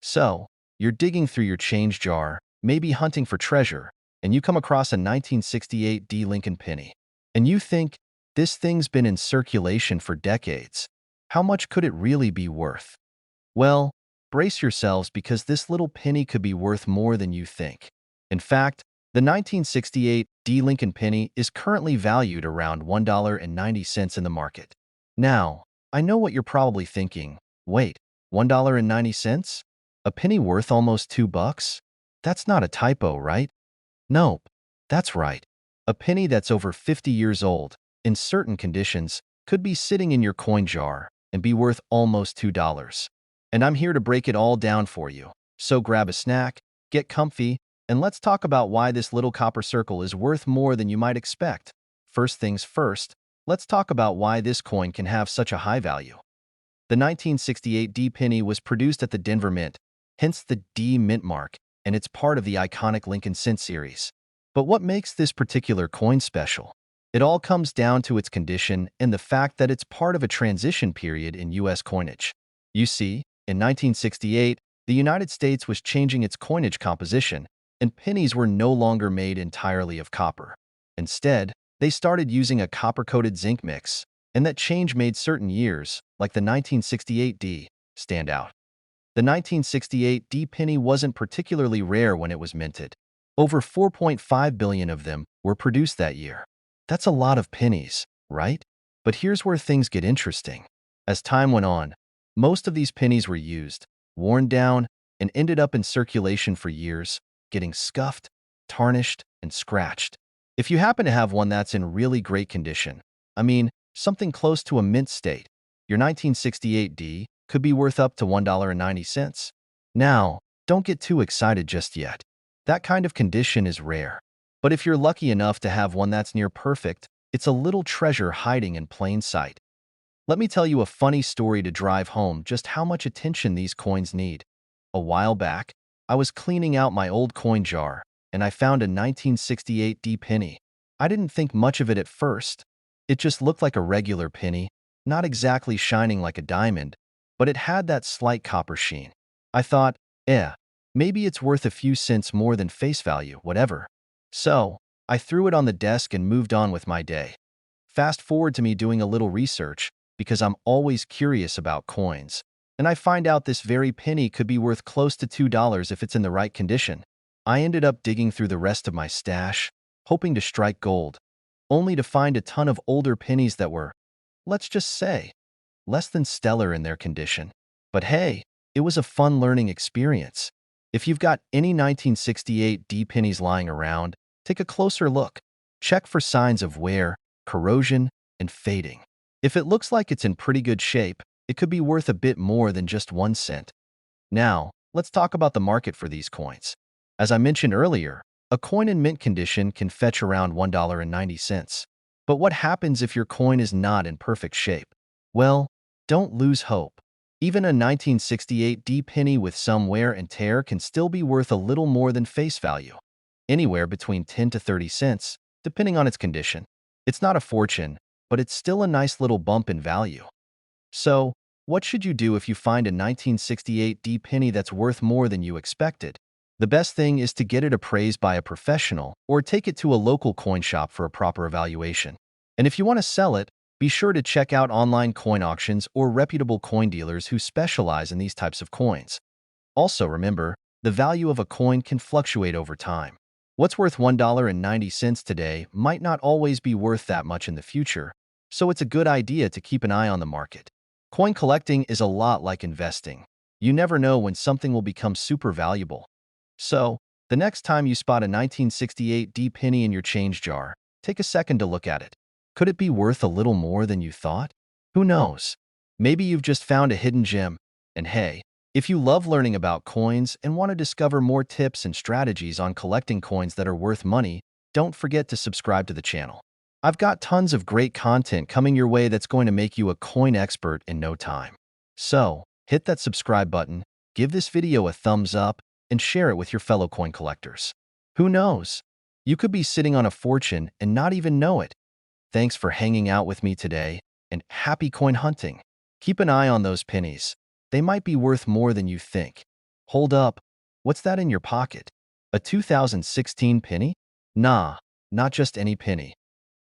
So, you're digging through your change jar, maybe hunting for treasure, and you come across a 1968 D Lincoln penny. And you think, this thing's been in circulation for decades. How much could it really be worth? Well, brace yourselves because this little penny could be worth more than you think. In fact, the 1968 D Lincoln penny is currently valued around $1.90 in the market. Now, I know what you're probably thinking. Wait, $1.90? A penny worth almost $2? That's not a typo, right? Nope, that's right. A penny that's over 50 years old, in certain conditions, could be sitting in your coin jar and be worth almost $2. And I'm here to break it all down for you. So grab a snack, get comfy, and let's talk about why this little copper circle is worth more than you might expect. First things first, let's talk about why this coin can have such a high value. The 1968 D penny was produced at the Denver Mint, hence the D mint mark, and it's part of the iconic Lincoln Cent series. But what makes this particular coin special? It all comes down to its condition and the fact that it's part of a transition period in U.S. coinage. You see, in 1968, the United States was changing its coinage composition, and pennies were no longer made entirely of copper. Instead, they started using a copper-coated zinc mix, and that change made certain years, like the 1968 D, stand out. The 1968 D penny wasn't particularly rare when it was minted. Over 4.5 billion of them were produced that year. That's a lot of pennies, right? But here's where things get interesting. As time went on, most of these pennies were used, worn down, and ended up in circulation for years, getting scuffed, tarnished, and scratched. If you happen to have one that's in really great condition, I mean, something close to a mint state, your 1968 D could be worth up to $1.90. Now, don't get too excited just yet. That kind of condition is rare. But if you're lucky enough to have one that's near perfect, it's a little treasure hiding in plain sight. Let me tell you a funny story to drive home just how much attention these coins need. A while back, I was cleaning out my old coin jar, and I found a 1968 D penny. I didn't think much of it at first. It just looked like a regular penny, not exactly shining like a diamond, but it had that slight copper sheen. I thought, maybe it's worth a few cents more than face value, whatever. So, I threw it on the desk and moved on with my day. Fast forward to me doing a little research, because I'm always curious about coins, and I find out this very penny could be worth close to $2 if it's in the right condition. I ended up digging through the rest of my stash, hoping to strike gold, only to find a ton of older pennies that were, let's just say, less than stellar in their condition. But hey, it was a fun learning experience. If you've got any 1968 D pennies lying around, take a closer look. Check for signs of wear, corrosion, and fading. If it looks like it's in pretty good shape, it could be worth a bit more than just 1 cent. Now, let's talk about the market for these coins. As I mentioned earlier, a coin in mint condition can fetch around $1.90. But what happens if your coin is not in perfect shape? Well, don't lose hope. Even a 1968 D penny with some wear and tear can still be worth a little more than face value, anywhere between 10 to 30 cents, depending on its condition. It's not a fortune, but it's still a nice little bump in value. So, what should you do if you find a 1968 D penny that's worth more than you expected? The best thing is to get it appraised by a professional or take it to a local coin shop for a proper evaluation. And if you want to sell it, be sure to check out online coin auctions or reputable coin dealers who specialize in these types of coins. Also remember, the value of a coin can fluctuate over time. What's worth $1.90 today might not always be worth that much in the future, so it's a good idea to keep an eye on the market. Coin collecting is a lot like investing. You never know when something will become super valuable. So, the next time you spot a 1968 D penny in your change jar, take a second to look at it. Could it be worth a little more than you thought? Who knows? Maybe you've just found a hidden gem. And hey, if you love learning about coins and want to discover more tips and strategies on collecting coins that are worth money, don't forget to subscribe to the channel. I've got tons of great content coming your way that's going to make you a coin expert in no time. So, hit that subscribe button, give this video a thumbs up, and share it with your fellow coin collectors. Who knows? You could be sitting on a fortune and not even know it. Thanks for hanging out with me today, and happy coin hunting. Keep an eye on those pennies. They might be worth more than you think. Hold up. What's that in your pocket? A 2016 penny? Nah, not just any penny.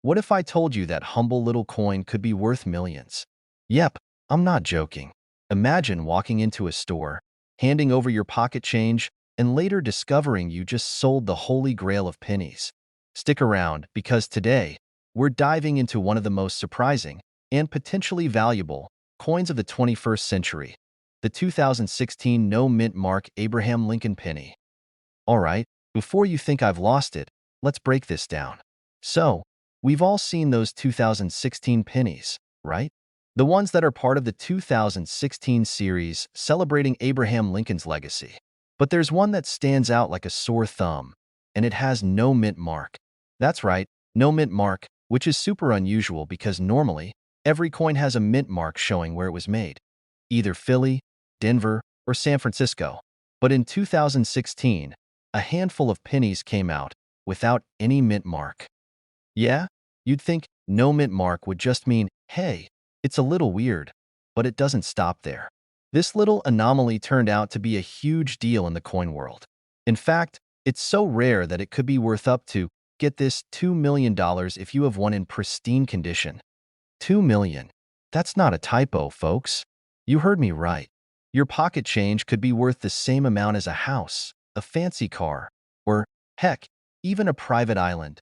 What if I told you that humble little coin could be worth millions? Yep, I'm not joking. Imagine walking into a store, handing over your pocket change, and later discovering you just sold the holy grail of pennies. Stick around, because today, we're diving into one of the most surprising and potentially valuable coins of the 21st century, the 2016 no-mint mark Abraham Lincoln penny. Alright, before you think I've lost it, let's break this down. So, we've all seen those 2016 pennies, right? The ones that are part of the 2016 series celebrating Abraham Lincoln's legacy. But there's one that stands out like a sore thumb, and it has no mint mark. That's right, no mint mark, which is super unusual because normally, every coin has a mint mark showing where it was made. Either Philly, Denver, or San Francisco. But in 2016, a handful of pennies came out without any mint mark. Yeah, you'd think no mint mark would just mean, hey, it's a little weird, but it doesn't stop there. This little anomaly turned out to be a huge deal in the coin world. In fact, it's so rare that it could be worth up to, get this, $2 million if you have one in pristine condition. 2 million. That's not a typo, folks. You heard me right. Your pocket change could be worth the same amount as a house, a fancy car, or, heck, even a private island.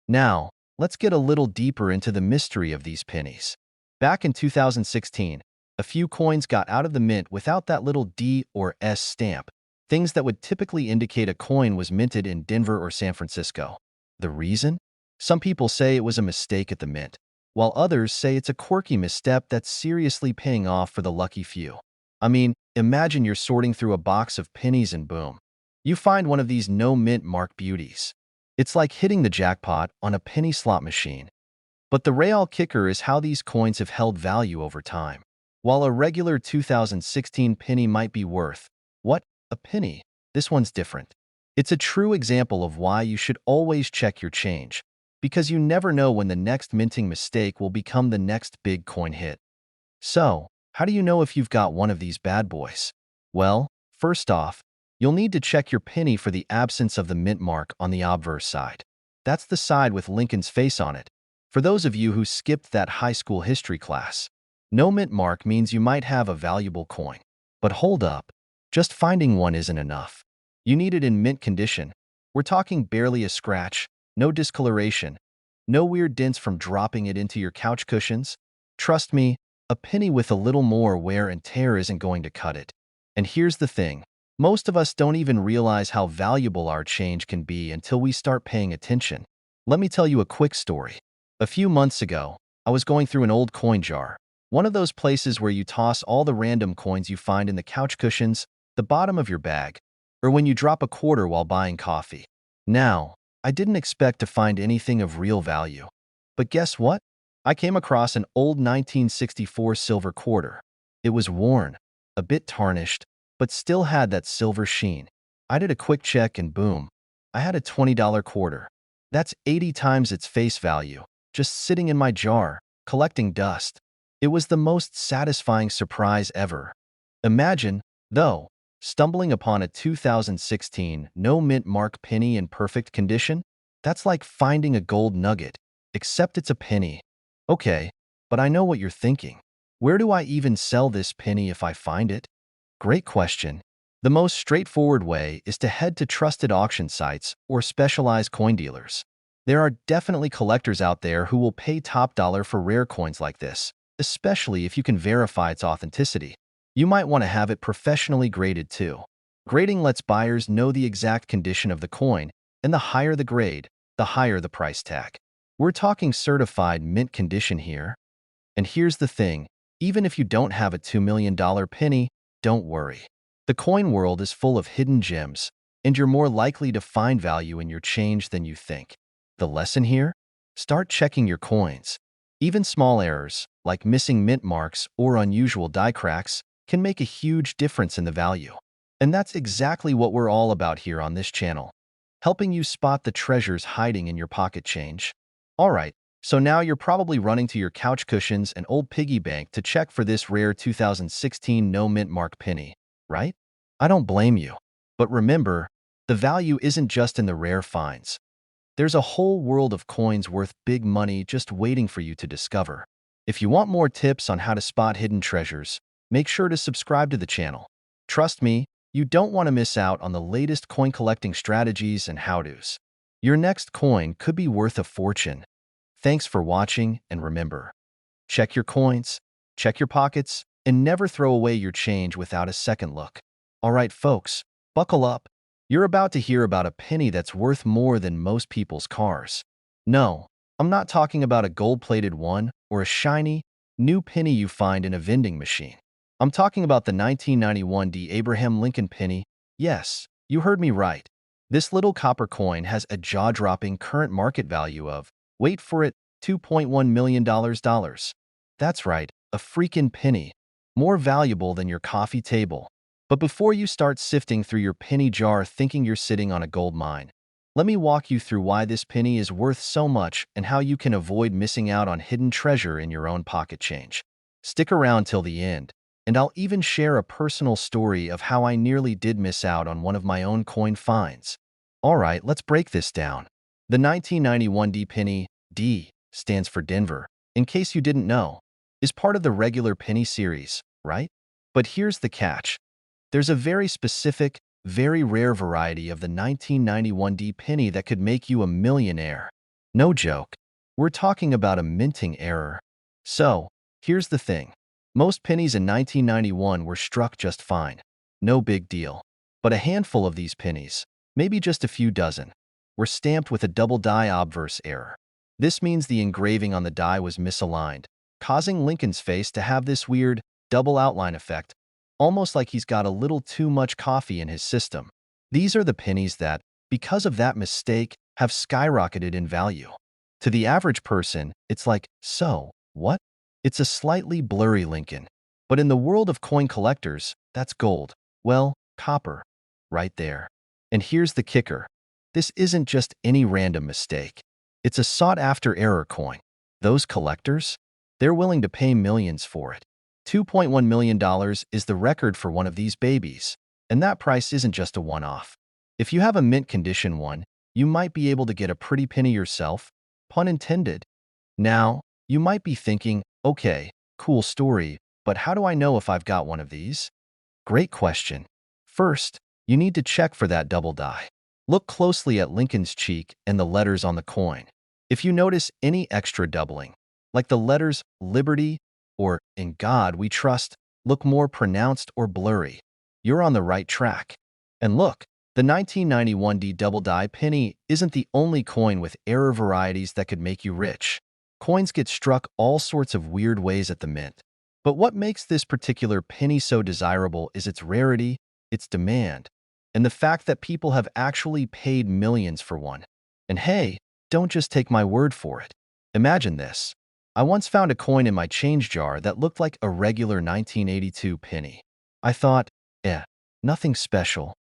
Now, let's get a little deeper into the mystery of these pennies. Back in 2016, a few coins got out of the mint without that little D or S stamp, things that would typically indicate a coin was minted in Denver or San Francisco. The reason? Some people say it was a mistake at the mint, while others say it's a quirky misstep that's seriously paying off for the lucky few. I mean, imagine you're sorting through a box of pennies and boom, you find one of these no mint mark beauties. It's like hitting the jackpot on a penny slot machine. But the real kicker is how these coins have held value over time. While a regular 2016 penny might be worth, what? A penny? This one's different. It's a true example of why you should always check your change, because you never know when the next minting mistake will become the next big coin hit. So, how do you know if you've got one of these bad boys? Well, first off, you'll need to check your penny for the absence of the mint mark on the obverse side. That's the side with Lincoln's face on it. For those of you who skipped that high school history class, no mint mark means you might have a valuable coin. But hold up, just finding one isn't enough. You need it in mint condition. We're talking barely a scratch, no discoloration, no weird dents from dropping it into your couch cushions. Trust me, a penny with a little more wear and tear isn't going to cut it. And here's the thing. Most of us don't even realize how valuable our change can be until we start paying attention. Let me tell you a quick story. A few months ago, I was going through an old coin jar, one of those places where you toss all the random coins you find in the couch cushions, the bottom of your bag, or when you drop a quarter while buying coffee. Now, I didn't expect to find anything of real value. But guess what? I came across an old 1964 silver quarter. It was worn, a bit tarnished, but still had that silver sheen. I did a quick check and boom, I had a $20 quarter. That's 80 times its face value, just sitting in my jar, collecting dust. It was the most satisfying surprise ever. Imagine, though, stumbling upon a 2016 no mint mark penny in perfect condition. That's like finding a gold nugget, except it's a penny. Okay, but I know what you're thinking. Where do I even sell this penny if I find it? Great question. The most straightforward way is to head to trusted auction sites or specialized coin dealers. There are definitely collectors out there who will pay top dollar for rare coins like this, especially if you can verify its authenticity. You might want to have it professionally graded too. Grading lets buyers know the exact condition of the coin, and the higher the grade, the higher the price tag. We're talking certified mint condition here. And here's the thing, even if you don't have a $2 million penny, don't worry. The coin world is full of hidden gems, and you're more likely to find value in your change than you think. The lesson here? Start checking your coins. Even small errors, like missing mint marks or unusual die cracks, can make a huge difference in the value. And that's exactly what we're all about here on this channel, helping you spot the treasures hiding in your pocket change. Alright, so now you're probably running to your couch cushions and old piggy bank to check for this rare 2016 no mint mark penny, right? I don't blame you. But remember, the value isn't just in the rare finds. There's a whole world of coins worth big money just waiting for you to discover. If you want more tips on how to spot hidden treasures, make sure to subscribe to the channel. Trust me, you don't want to miss out on the latest coin collecting strategies and how-tos. Your next coin could be worth a fortune. Thanks for watching, and remember, check your coins, check your pockets, and never throw away your change without a second look. All right, folks, buckle up. You're about to hear about a penny that's worth more than most people's cars. No, I'm not talking about a gold-plated one or a shiny, new penny you find in a vending machine. I'm talking about the 1991 Abraham Lincoln penny. Yes, you heard me right. This little copper coin has a jaw-dropping current market value of, wait for it, $2.1 million. That's right, a freaking penny. More valuable than your coffee table. But before you start sifting through your penny jar thinking you're sitting on a gold mine, let me walk you through why this penny is worth so much and how you can avoid missing out on hidden treasure in your own pocket change. Stick around till the end, and I'll even share a personal story of how I nearly did miss out on one of my own coin finds. Alright, let's break this down. The 1991 D penny, D, stands for Denver, in case you didn't know, is part of the regular penny series, right? But here's the catch. There's a very specific, very rare variety of the 1991 D penny that could make you a millionaire. No joke. We're talking about a minting error. So, here's the thing. Most pennies in 1991 were struck just fine. No big deal. But a handful of these pennies, maybe just a few dozen, were stamped with a double die obverse error. This means the engraving on the die was misaligned, causing Lincoln's face to have this weird, double outline effect, almost like he's got a little too much coffee in his system. These are the pennies that, because of that mistake, have skyrocketed in value. To the average person, it's like, so, what? It's a slightly blurry Lincoln. But in the world of coin collectors, that's gold. Well, copper. Right there. And here's the kicker. This isn't just any random mistake. It's a sought-after error coin. Those collectors? They're willing to pay millions for it. $2.1 million is the record for one of these babies, and that price isn't just a one-off. If you have a mint condition one, you might be able to get a pretty penny yourself, pun intended. Now, you might be thinking, okay, cool story, but how do I know if I've got one of these? Great question. First, you need to check for that double die. Look closely at Lincoln's cheek and the letters on the coin. If you notice any extra doubling, like the letters Liberty or In God We Trust, look more pronounced or blurry, you're on the right track. And look, the 1991 D double die penny isn't the only coin with error varieties that could make you rich. Coins get struck all sorts of weird ways at the mint. But what makes this particular penny so desirable is its rarity, its demand, and the fact that people have actually paid millions for one. And hey, don't just take my word for it. Imagine this. I once found a coin in my change jar that looked like a regular 1982 penny. I thought, nothing special.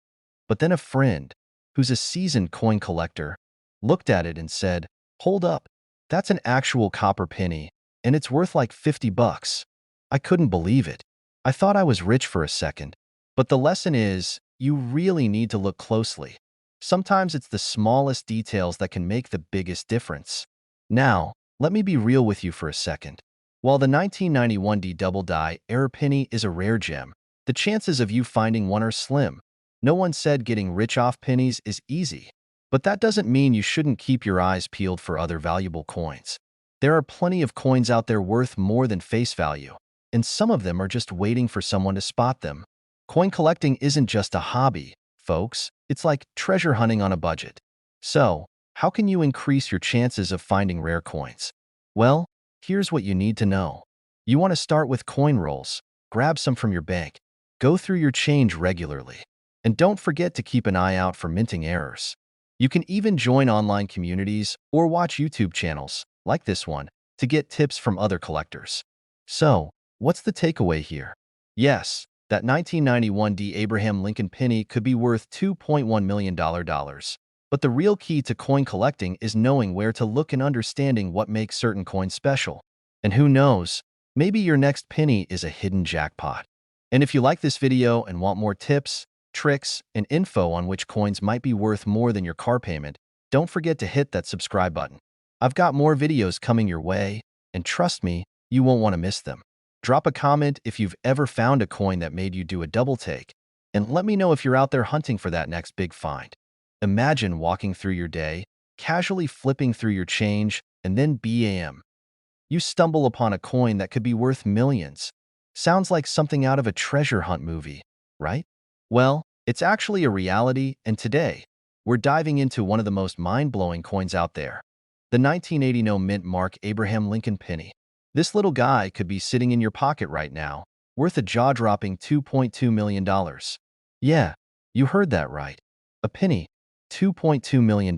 But then a friend, who's a seasoned coin collector, looked at it and said, hold up, that's an actual copper penny, and it's worth like 50 bucks. I couldn't believe it. I thought I was rich for a second. But the lesson is, you really need to look closely. Sometimes it's the smallest details that can make the biggest difference. Now, let me be real with you for a second. While the 1991 D double die error penny is a rare gem, the chances of you finding one are slim. No one said getting rich off pennies is easy. But that doesn't mean you shouldn't keep your eyes peeled for other valuable coins. There are plenty of coins out there worth more than face value, and some of them are just waiting for someone to spot them. Coin collecting isn't just a hobby, folks. It's like treasure hunting on a budget. So, how can you increase your chances of finding rare coins? Well, here's what you need to know. You want to start with coin rolls. Grab some from your bank. Go through your change regularly. And don't forget to keep an eye out for minting errors. You can even join online communities or watch YouTube channels, like this one, to get tips from other collectors. So, what's the takeaway here? Yes, that 1991 D Abraham Lincoln penny could be worth $2.1 million. But the real key to coin collecting is knowing where to look and understanding what makes certain coins special. And who knows, maybe your next penny is a hidden jackpot. And if you like this video and want more tips, tricks, and info on which coins might be worth more than your car payment, don't forget to hit that subscribe button. I've got more videos coming your way, and trust me, you won't want to miss them. Drop a comment if you've ever found a coin that made you do a double take, and let me know if you're out there hunting for that next big find. Imagine walking through your day, casually flipping through your change, and then bam, you stumble upon a coin that could be worth millions. Sounds like something out of a treasure hunt movie, right? Well, it's actually a reality, and today, we're diving into one of the most mind-blowing coins out there, the 1980 no mint mark Abraham Lincoln penny. This little guy could be sitting in your pocket right now, worth a jaw-dropping $2.2 million. Yeah, you heard that right. A penny, $2.2 million.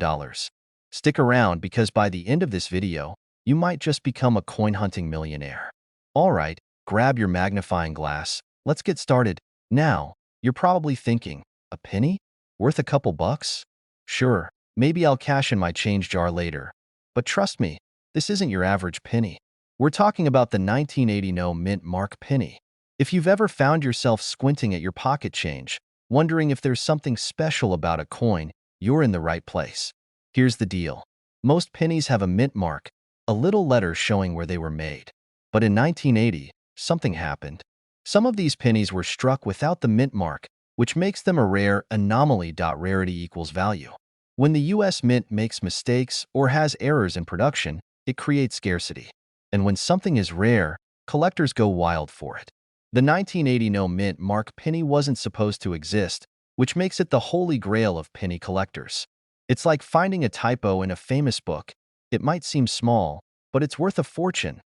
Stick around because by the end of this video, you might just become a coin-hunting millionaire. All right, grab your magnifying glass. Let's get started. Now, you're probably thinking, a penny? Worth a couple bucks? Sure, maybe I'll cash in my change jar later. But trust me, this isn't your average penny. We're talking about the 1980 no mint mark penny. If you've ever found yourself squinting at your pocket change, wondering if there's something special about a coin, you're in the right place. Here's the deal. Most pennies have a mint mark, a little letter showing where they were made. But in 1980, something happened. Some of these pennies were struck without the mint mark, which makes them a rare anomaly. Rarity equals value. When the US Mint makes mistakes or has errors in production, it creates scarcity. And when something is rare, collectors go wild for it. The 1980 no mint mark penny wasn't supposed to exist, which makes it the holy grail of penny collectors. It's like finding a typo in a famous book. It might seem small, but it's worth a fortune.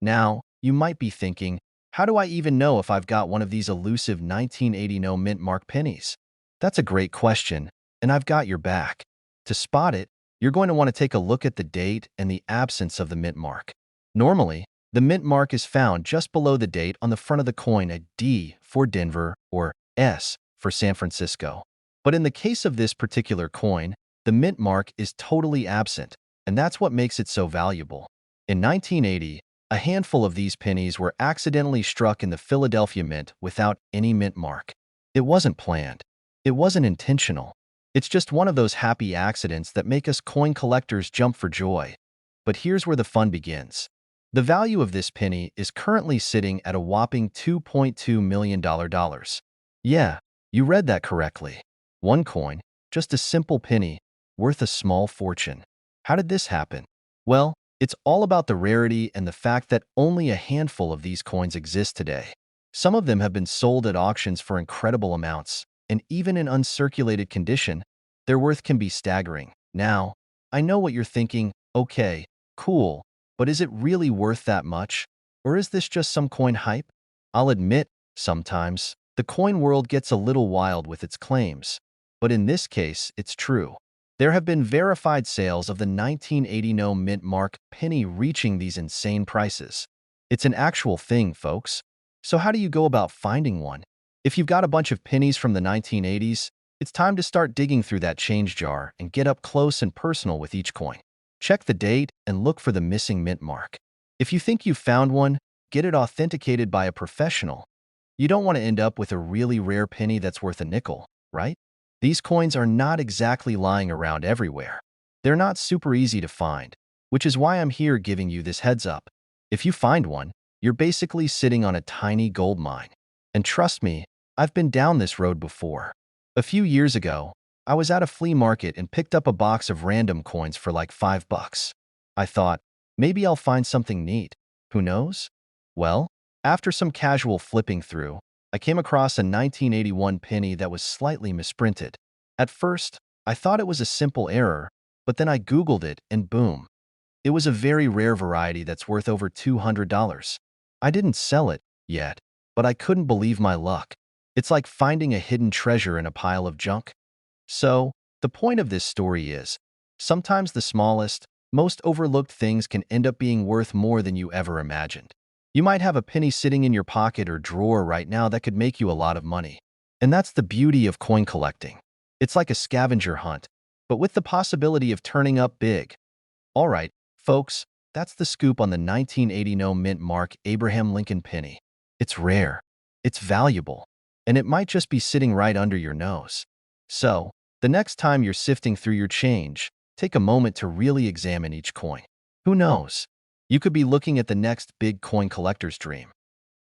Now, you might be thinking, how do I even know if I've got one of these elusive 1980 no mint mark pennies? That's a great question, and I've got your back. To spot it, you're going to want to take a look at the date and the absence of the mint mark. Normally, the mint mark is found just below the date on the front of the coin, a D for Denver or S for San Francisco. But in the case of this particular coin, the mint mark is totally absent, and that's what makes it so valuable. In 1980, a handful of these pennies were accidentally struck in the Philadelphia Mint without any mint mark. It wasn't planned. It wasn't intentional. It's just one of those happy accidents that make us coin collectors jump for joy. But here's where the fun begins. The value of this penny is currently sitting at a whopping $2.2 million. Yeah, you read that correctly. One coin, just a simple penny, worth a small fortune. How did this happen? Well, it's all about the rarity and the fact that only a handful of these coins exist today. Some of them have been sold at auctions for incredible amounts, and even in uncirculated condition, their worth can be staggering. Now, I know what you're thinking, okay, cool, but is it really worth that much? Or is this just some coin hype? I'll admit, sometimes, the coin world gets a little wild with its claims. But in this case, it's true. There have been verified sales of the 1980 no mint mark penny reaching these insane prices. It's an actual thing, folks. So how do you go about finding one? If you've got a bunch of pennies from the 1980s, it's time to start digging through that change jar and get up close and personal with each coin. Check the date and look for the missing mint mark. If you think you've found one, get it authenticated by a professional. You don't want to end up with a really rare penny that's worth a nickel, right? These coins are not exactly lying around everywhere. They're not super easy to find, which is why I'm here giving you this heads up. If you find one, you're basically sitting on a tiny gold mine. And trust me, I've been down this road before. A few years ago, I was at a flea market and picked up a box of random coins for like $5. I thought, maybe I'll find something neat. Who knows? Well, after some casual flipping through, I came across a 1981 penny that was slightly misprinted. At first, I thought it was a simple error, but then I Googled it and boom. It was a very rare variety that's worth over $200. I didn't sell it yet, but I couldn't believe my luck. It's like finding a hidden treasure in a pile of junk. So, the point of this story is, sometimes the smallest, most overlooked things can end up being worth more than you ever imagined. You might have a penny sitting in your pocket or drawer right now that could make you a lot of money. And that's the beauty of coin collecting. It's like a scavenger hunt, but with the possibility of turning up big. All right, folks, that's the scoop on the 1980 no mint mark Abraham Lincoln penny. It's rare. It's valuable. and it might just be sitting right under your nose. So, the next time you're sifting through your change, take a moment to really examine each coin. Who knows? You could be looking at the next big coin collector's dream.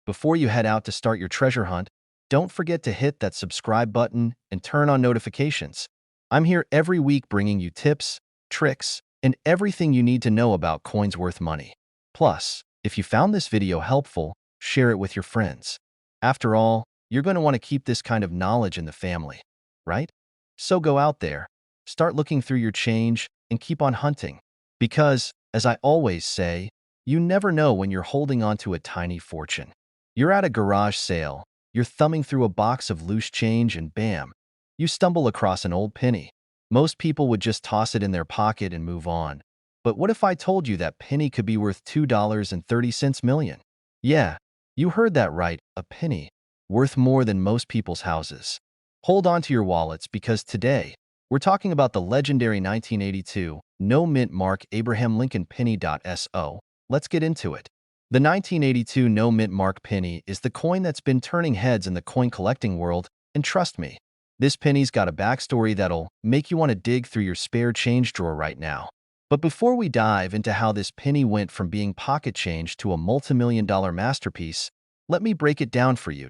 Before you head out to start your treasure hunt, don't forget to hit that subscribe button and turn on notifications. I'm here every week bringing you tips, tricks, and everything you need to know about coins worth money. Plus, if you found this video helpful, share it with your friends. After all, you're going to want to keep this kind of knowledge in the family, right? So go out there, start looking through your change, and keep on hunting. Because, as I always say, you never know when you're holding on to a tiny fortune. You're at a garage sale, you're thumbing through a box of loose change, and bam, you stumble across an old penny. Most people would just toss it in their pocket and move on. But what if I told you that penny could be worth $2.30 million? Yeah, you heard that right, a penny, worth more than most people's houses. Hold on to your wallets because today, we're talking about the legendary 1982 no-mint mark Abraham Lincoln penny.so. Let's get into it. The 1982 no-mint mark penny is the coin that's been turning heads in the coin collecting world, and trust me, this penny's got a backstory that'll make you want to dig through your spare change drawer right now. But before we dive into how this penny went from being pocket change to a multi-million-dollar masterpiece, let me break it down for you.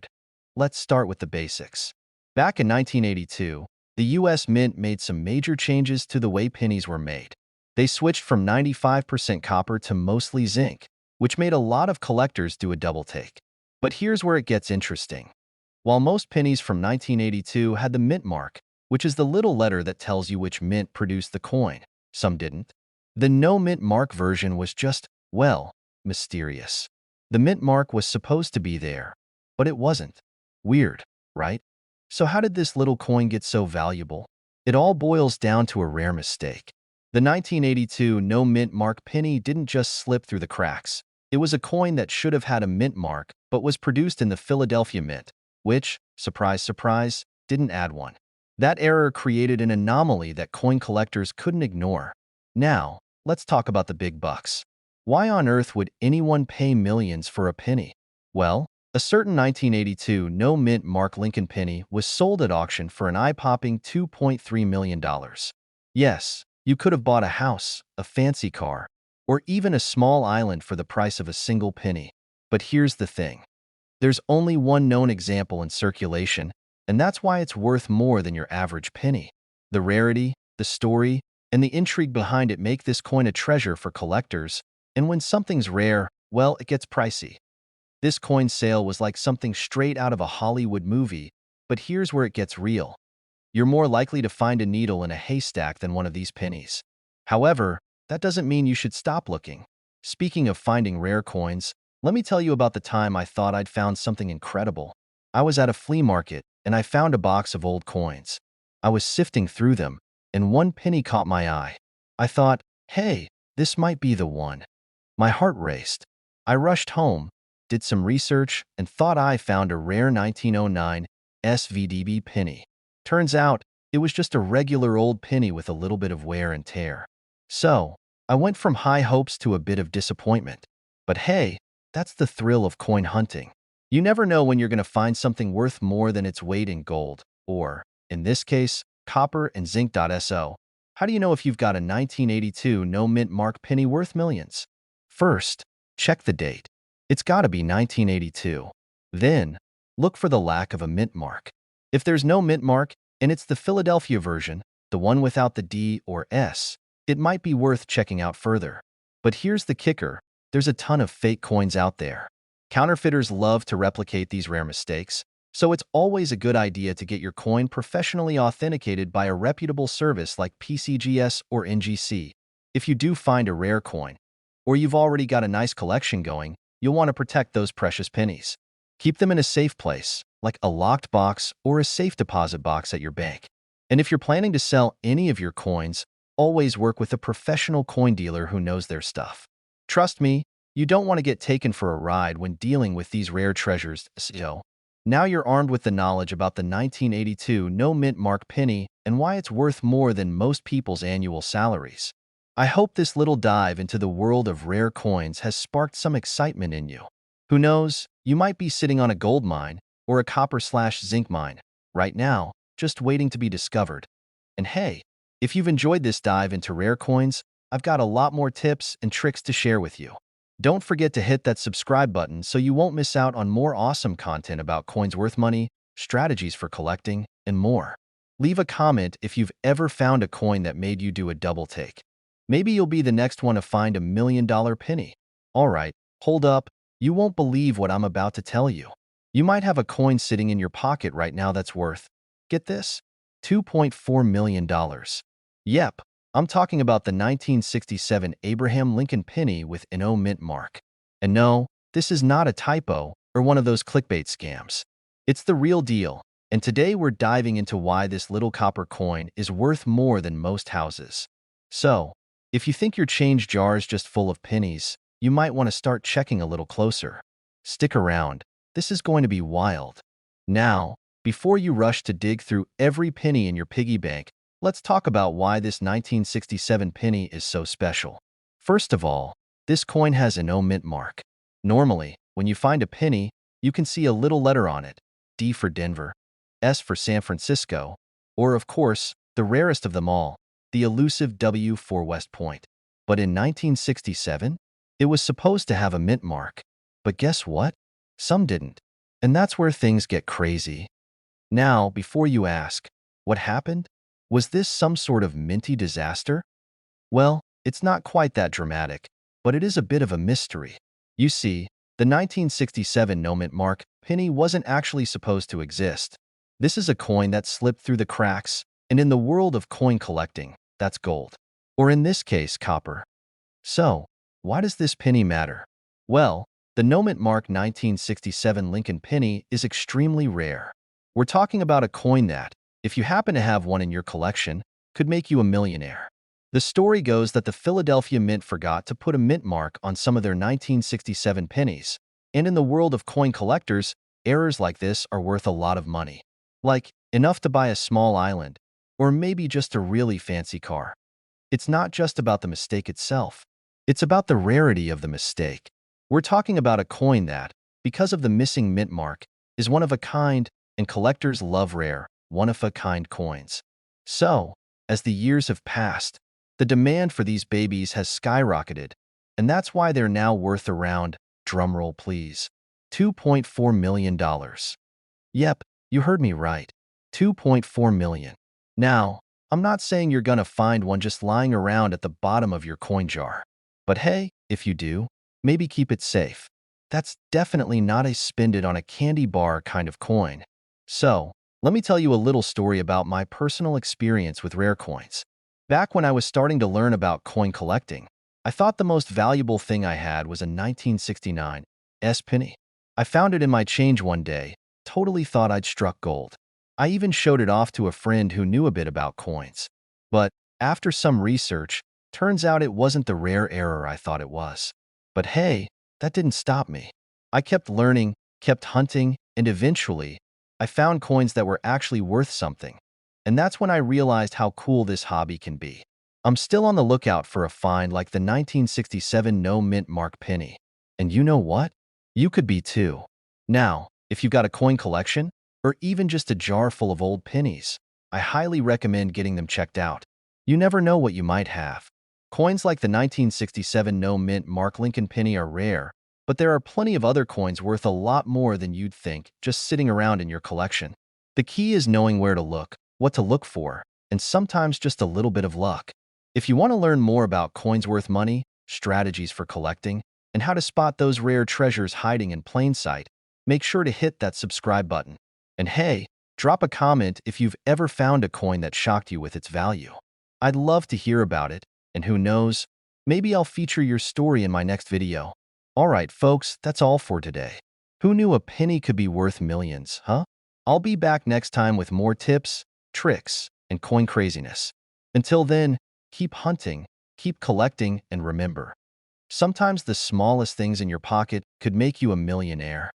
Let's start with the basics. Back in 1982, the US Mint made some major changes to the way pennies were made. They switched from 95% copper to mostly zinc, which made a lot of collectors do a double take. But here's where it gets interesting. While most pennies from 1982 had the mint mark, which is the little letter that tells you which mint produced the coin, some didn't. The no mint mark version was just, well, mysterious. The mint mark was supposed to be there, but it wasn't. Weird, right? So how did this little coin get so valuable? It all boils down to a rare mistake. The 1982 no mint mark penny didn't just slip through the cracks. It was a coin that should have had a mint mark, but was produced in the Philadelphia Mint, which, surprise, surprise, didn't add one. That error created an anomaly that coin collectors couldn't ignore. Now, let's talk about the big bucks. Why on earth would anyone pay millions for a penny? Well, a certain 1982 no-mint mark Lincoln penny was sold at auction for an eye-popping $2.3 million. Yes, you could have bought a house, a fancy car, or even a small island for the price of a single penny. But here's the thing. There's only one known example in circulation, and that's why it's worth more than your average penny. The rarity, the story, and the intrigue behind it make this coin a treasure for collectors, and when something's rare, well, it gets pricey. This coin sale was like something straight out of a Hollywood movie, but here's where it gets real. You're more likely to find a needle in a haystack than one of these pennies. However, that doesn't mean you should stop looking. Speaking of finding rare coins, let me tell you about the time I thought I'd found something incredible. I was at a flea market, and I found a box of old coins. I was sifting through them, and one penny caught my eye. I thought, hey, this might be the one. My heart raced. I rushed home, did some research, and thought I found a rare 1909 SVDB penny. Turns out, it was just a regular old penny with a little bit of wear and tear. So, I went from high hopes to a bit of disappointment. But hey, that's the thrill of coin hunting. You never know when you're going to find something worth more than its weight in gold, or, in this case, copper and zinc.so. How do you know if you've got a 1982 no-mint mark penny worth millions? First, check the date. It's got to be 1982. Then, look for the lack of a mint mark. If there's no mint mark, and it's the Philadelphia version, the one without the D or S, it might be worth checking out further. But here's the kicker. There's a ton of fake coins out there. Counterfeiters love to replicate these rare mistakes, so it's always a good idea to get your coin professionally authenticated by a reputable service like PCGS or NGC. If you do find a rare coin, or you've already got a nice collection going, you'll want to protect those precious pennies. Keep them in a safe place, like a locked box or a safe deposit box at your bank. And if you're planning to sell any of your coins, always work with a professional coin dealer who knows their stuff. Trust me, you don't want to get taken for a ride when dealing with these rare treasures. So, now you're armed with the knowledge about the 1982 no-mint mark penny and why it's worth more than most people's annual salaries. I hope this little dive into the world of rare coins has sparked some excitement in you. Who knows, you might be sitting on a gold mine, or a copper/zinc mine, right now, just waiting to be discovered. And hey, if you've enjoyed this dive into rare coins, I've got a lot more tips and tricks to share with you. Don't forget to hit that subscribe button so you won't miss out on more awesome content about coins worth money, strategies for collecting, and more. Leave a comment if you've ever found a coin that made you do a double take. Maybe you'll be the next one to find $1 million penny. Alright, hold up, you won't believe what I'm about to tell you. You might have a coin sitting in your pocket right now that's worth, get this, $2.4 million. Yep, I'm talking about the 1967 Abraham Lincoln penny with an O mint mark. And no, this is not a typo or one of those clickbait scams. It's the real deal, and today we're diving into why this little copper coin is worth more than most houses. So, if you think your change jar is just full of pennies, you might want to start checking a little closer. Stick around, this is going to be wild. Now, before you rush to dig through every penny in your piggy bank, let's talk about why this 1967 penny is so special. First of all, this coin has an O mint mark. Normally, when you find a penny, you can see a little letter on it, D for Denver, S for San Francisco, or of course, the rarest of them all, the elusive W for West Point. But in 1967, it was supposed to have a mint mark. But guess what? Some didn't. And that's where things get crazy. Now, before you ask, what happened? Was this some sort of minty disaster? Well, it's not quite that dramatic, but it is a bit of a mystery. You see, the 1967 no mint mark penny wasn't actually supposed to exist. This is a coin that slipped through the cracks, and in the world of coin collecting, that's gold. Or in this case, copper. So, why does this penny matter? Well, the no mint mark 1967 Lincoln penny is extremely rare. We're talking about a coin that, if you happen to have one in your collection, could make you a millionaire. The story goes that the Philadelphia Mint forgot to put a mint mark on some of their 1967 pennies, and in the world of coin collectors, errors like this are worth a lot of money. Like, enough to buy a small island, or maybe just a really fancy car. It's not just about the mistake itself. It's about the rarity of the mistake. We're talking about a coin that, because of the missing mint mark, is one of a kind, and collectors love rare, one-of-a-kind coins. So, as the years have passed, the demand for these babies has skyrocketed, and that's why they're now worth around, drumroll please, $2.4 million. Yep, you heard me right, $2.4 million. Now, I'm not saying you're gonna find one just lying around at the bottom of your coin jar. But hey, if you do, maybe keep it safe. That's definitely not a spend it on a candy bar kind of coin. So, let me tell you a little story about my personal experience with rare coins. Back when I was starting to learn about coin collecting, I thought the most valuable thing I had was a 1969 S penny. I found it in my change one day, totally thought I'd struck gold. I even showed it off to a friend who knew a bit about coins. But after some research, turns out it wasn't the rare error I thought it was. But hey, that didn't stop me. I kept learning, kept hunting, and eventually, I found coins that were actually worth something. And that's when I realized how cool this hobby can be. I'm still on the lookout for a find like the 1967 no mint mark penny. And you know what? You could be too. Now, if you've got a coin collection, or even just a jar full of old pennies, I highly recommend getting them checked out. You never know what you might have. Coins like the 1967 no mint mark Lincoln penny are rare, but there are plenty of other coins worth a lot more than you'd think just sitting around in your collection. The key is knowing where to look, what to look for, and sometimes just a little bit of luck. If you want to learn more about coins worth money, strategies for collecting, and how to spot those rare treasures hiding in plain sight, make sure to hit that subscribe button. And hey, drop a comment if you've ever found a coin that shocked you with its value. I'd love to hear about it, and who knows, maybe I'll feature your story in my next video. Alright folks, that's all for today. Who knew a penny could be worth millions, huh? I'll be back next time with more tips, tricks, and coin craziness. Until then, keep hunting, keep collecting, and remember, sometimes the smallest things in your pocket could make you a millionaire.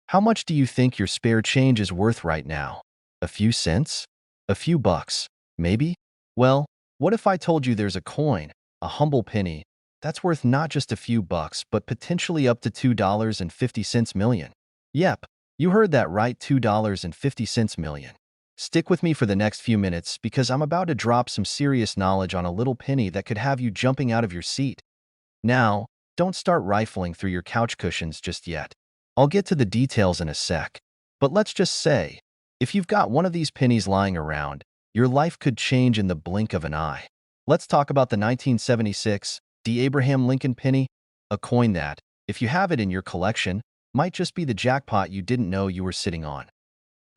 How much do you think your spare change is worth right now? A few cents? A few bucks? Maybe? Well, what if I told you there's a coin, a humble penny, that's worth not just a few bucks but potentially up to $2.50 million? Yep, You heard that right, $2.50 million. Stick with me for the next few minutes because I'm about to drop some serious knowledge on a little penny that could have you jumping out of your seat. Now, don't start rifling through your couch cushions just yet. I'll get to the details in a sec. But let's just say, if you've got one of these pennies lying around, your life could change in the blink of an eye. Let's talk about the 1976 D. Abraham Lincoln penny, a coin that, if you have it in your collection, might just be the jackpot you didn't know you were sitting on.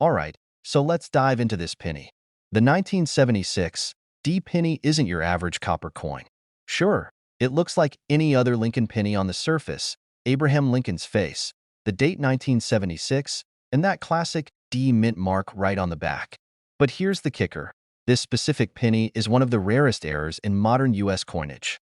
Alright, so let's dive into this penny. The 1976 D penny isn't your average copper coin. Sure, it looks like any other Lincoln penny on the surface, Abraham Lincoln's face, the date 1976, and that classic D mint mark right on the back. But here's the kicker. This specific penny is one of the rarest errors in modern U.S. coinage.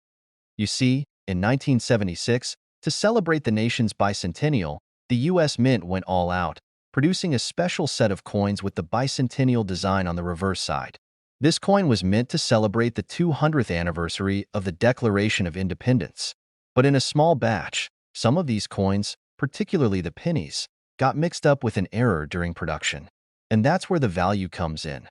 You see, in 1976, to celebrate the nation's bicentennial, the U.S. Mint went all out, producing a special set of coins with the bicentennial design on the reverse side. This coin was meant to celebrate the 200th anniversary of the Declaration of Independence. But in a small batch, some of these coins, particularly the pennies, got mixed up with an error during production. And that's where the value comes in.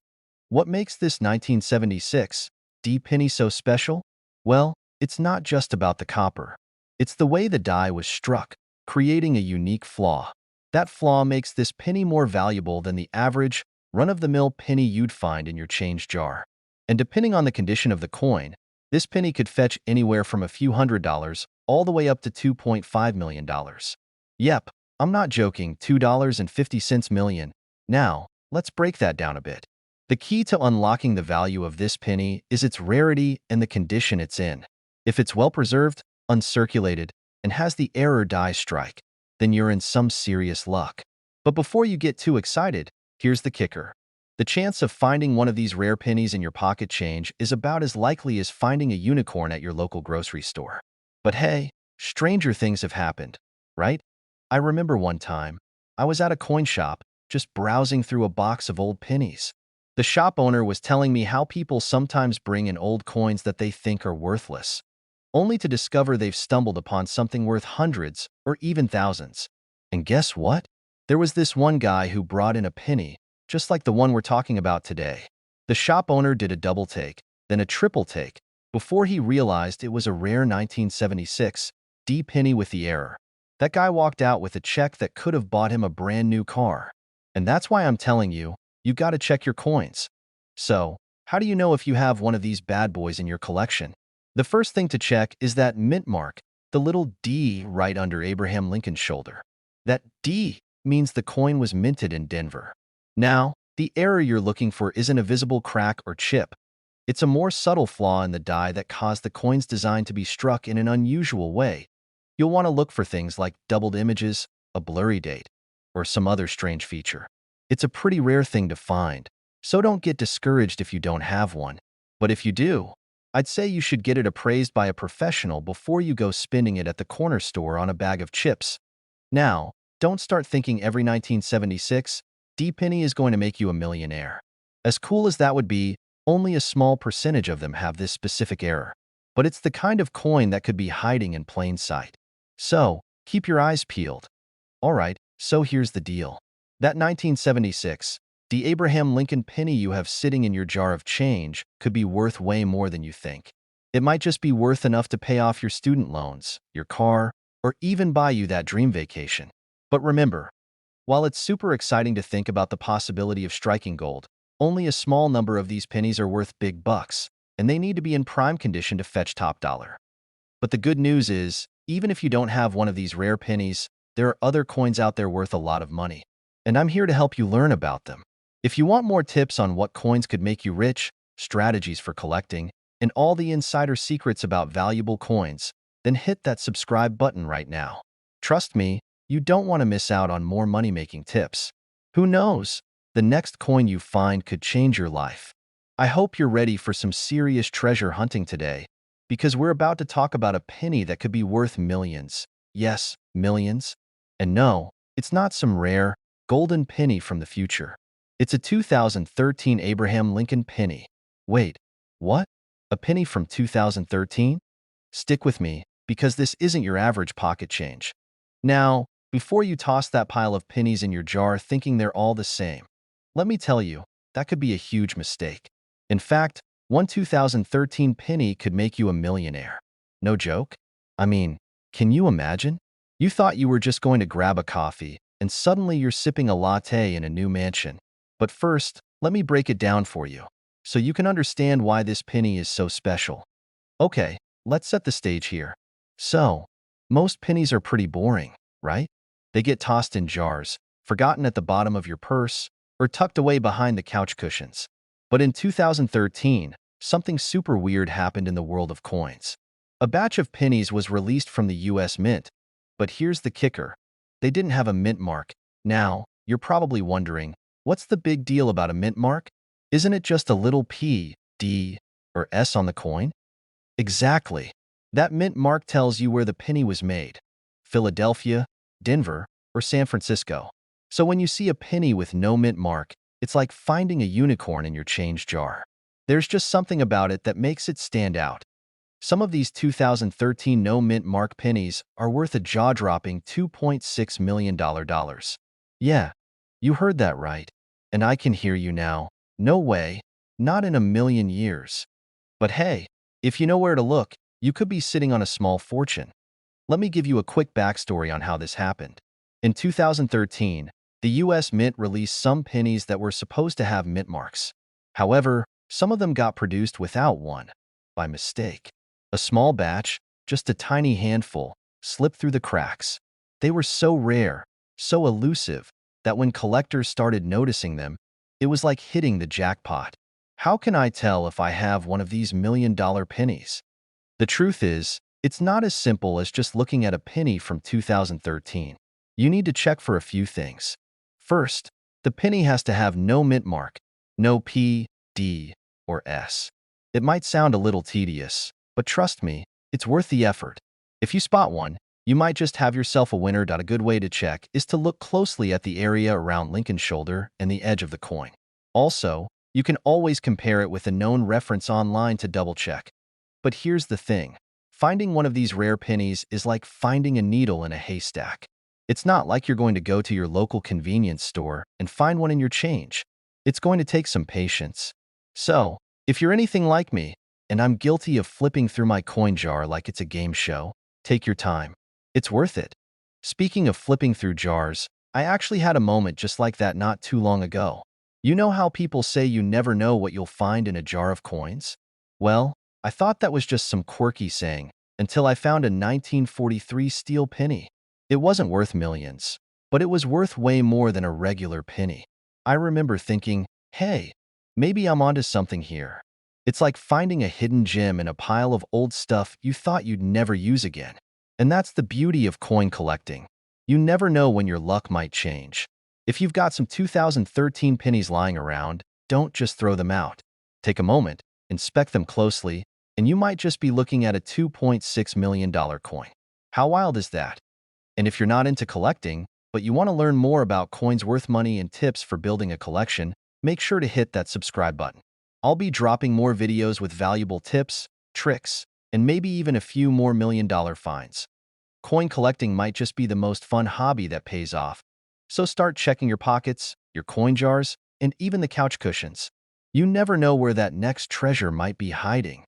What makes this 1976 D penny so special? Well, it's not just about the copper. It's the way the die was struck, creating a unique flaw. That flaw makes this penny more valuable than the average, run-of-the-mill penny you'd find in your change jar. And depending on the condition of the coin, this penny could fetch anywhere from a few $100s all the way up to $2.5 million. Yep, I'm not joking, $2.50 million. Now, let's break that down a bit. The key to unlocking the value of this penny is its rarity and the condition it's in. If it's well-preserved, uncirculated, and has the error die strike, then you're in some serious luck. But before you get too excited, here's the kicker. The chance of finding one of these rare pennies in your pocket change is about as likely as finding a unicorn at your local grocery store. But hey, stranger things have happened, right? I remember one time, I was at a coin shop, just browsing through a box of old pennies. The shop owner was telling me how people sometimes bring in old coins that they think are worthless, only to discover they've stumbled upon something worth hundreds or even thousands. And guess what? There was this one guy who brought in a penny, just like the one we're talking about today. The shop owner did a double take, then a triple take, before he realized it was a rare 1976 D penny with the error. That guy walked out with a check that could have bought him a brand new car. And that's why I'm telling you, you gotta check your coins. So, how do you know if you have one of these bad boys in your collection? The first thing to check is that mint mark, the little D right under Abraham Lincoln's shoulder. That D means the coin was minted in Denver. Now, the error you're looking for isn't a visible crack or chip. It's a more subtle flaw in the die that caused the coin's design to be struck in an unusual way. You'll want to look for things like doubled images, a blurry date, or some other strange feature. It's a pretty rare thing to find, so don't get discouraged if you don't have one. But if you do, I'd say you should get it appraised by a professional before you go spending it at the corner store on a bag of chips. Now, don't start thinking every 1976 D penny is going to make you a millionaire. As cool as that would be, only a small percentage of them have this specific error. But it's the kind of coin that could be hiding in plain sight. So, keep your eyes peeled. Alright, so here's the deal. That 1976 D. Abraham Lincoln penny you have sitting in your jar of change could be worth way more than you think. It might just be worth enough to pay off your student loans, your car, or even buy you that dream vacation. But remember, while it's super exciting to think about the possibility of striking gold, only a small number of these pennies are worth big bucks, and they need to be in prime condition to fetch top dollar. But the good news is, even if you don't have one of these rare pennies, there are other coins out there worth a lot of money. And I'm here to help you learn about them. If you want more tips on what coins could make you rich, strategies for collecting, and all the insider secrets about valuable coins, then hit that subscribe button right now. Trust me, you don't want to miss out on more money-making tips. Who knows? The next coin you find could change your life. I hope you're ready for some serious treasure hunting today, because we're about to talk about a penny that could be worth millions. Yes, millions. And no, it's not some rare, golden penny from the future. It's a 2013 Abraham Lincoln penny. Wait, what? A penny from 2013? Stick with me, because this isn't your average pocket change. Now, before you toss that pile of pennies in your jar thinking they're all the same. Let me tell you, that could be a huge mistake. In fact, one 2013 penny could make you a millionaire. No joke? I mean, can you imagine? You thought you were just going to grab a coffee, and suddenly you're sipping a latte in a new mansion. But first, let me break it down for you, so you can understand why this penny is so special. Okay, let's set the stage here. So, most pennies are pretty boring, right? They get tossed in jars, forgotten at the bottom of your purse, or tucked away behind the couch cushions. But in 2013, something super weird happened in the world of coins. A batch of pennies was released from the US Mint, but here's the kicker. They didn't have a mint mark. Now, you're probably wondering, what's the big deal about a mint mark? Isn't it just a little P, D, or S on the coin? Exactly. That mint mark tells you where the penny was made: Philadelphia, Denver, or San Francisco. So when you see a penny with no mint mark, it's like finding a unicorn in your change jar. There's just something about it that makes it stand out. Some of these 2013 no mint mark pennies are worth a jaw-dropping $2.6 million. Yeah, you heard that right. And I can hear you now. No way. Not in a million years. But hey, if you know where to look, you could be sitting on a small fortune. Let me give you a quick backstory on how this happened. In 2013, the US Mint released some pennies that were supposed to have mint marks. However, some of them got produced without one, by mistake. A small batch, just a tiny handful, slipped through the cracks. They were so rare, so elusive, that when collectors started noticing them, it was like hitting the jackpot. How can I tell if I have one of these million-dollar pennies? The truth is, it's not as simple as just looking at a penny from 2013. You need to check for a few things. First, the penny has to have no mint mark, no P, D, or S. It might sound a little tedious, but trust me, it's worth the effort. If you spot one, you might just have yourself a winner. A good way to check is to look closely at the area around Lincoln's shoulder and the edge of the coin. Also, you can always compare it with a known reference online to double-check. But here's the thing. Finding one of these rare pennies is like finding a needle in a haystack. It's not like you're going to go to your local convenience store and find one in your change. It's going to take some patience. So, if you're anything like me, and I'm guilty of flipping through my coin jar like it's a game show, take your time. It's worth it. Speaking of flipping through jars, I actually had a moment just like that not too long ago. You know how people say you never know what you'll find in a jar of coins? Well, I thought that was just some quirky saying, until I found a 1943 steel penny. It wasn't worth millions, but it was worth way more than a regular penny. I remember thinking, hey, maybe I'm onto something here. It's like finding a hidden gem in a pile of old stuff you thought you'd never use again. And that's the beauty of coin collecting. You never know when your luck might change. If you've got some 2013 pennies lying around, don't just throw them out. Take a moment, inspect them closely, and you might just be looking at a $2.6 million coin. How wild is that? And if you're not into collecting, but you want to learn more about coins worth money and tips for building a collection, make sure to hit that subscribe button. I'll be dropping more videos with valuable tips, tricks, and maybe even a few more million-dollar finds. Coin collecting might just be the most fun hobby that pays off. So start checking your pockets, your coin jars, and even the couch cushions. You never know where that next treasure might be hiding.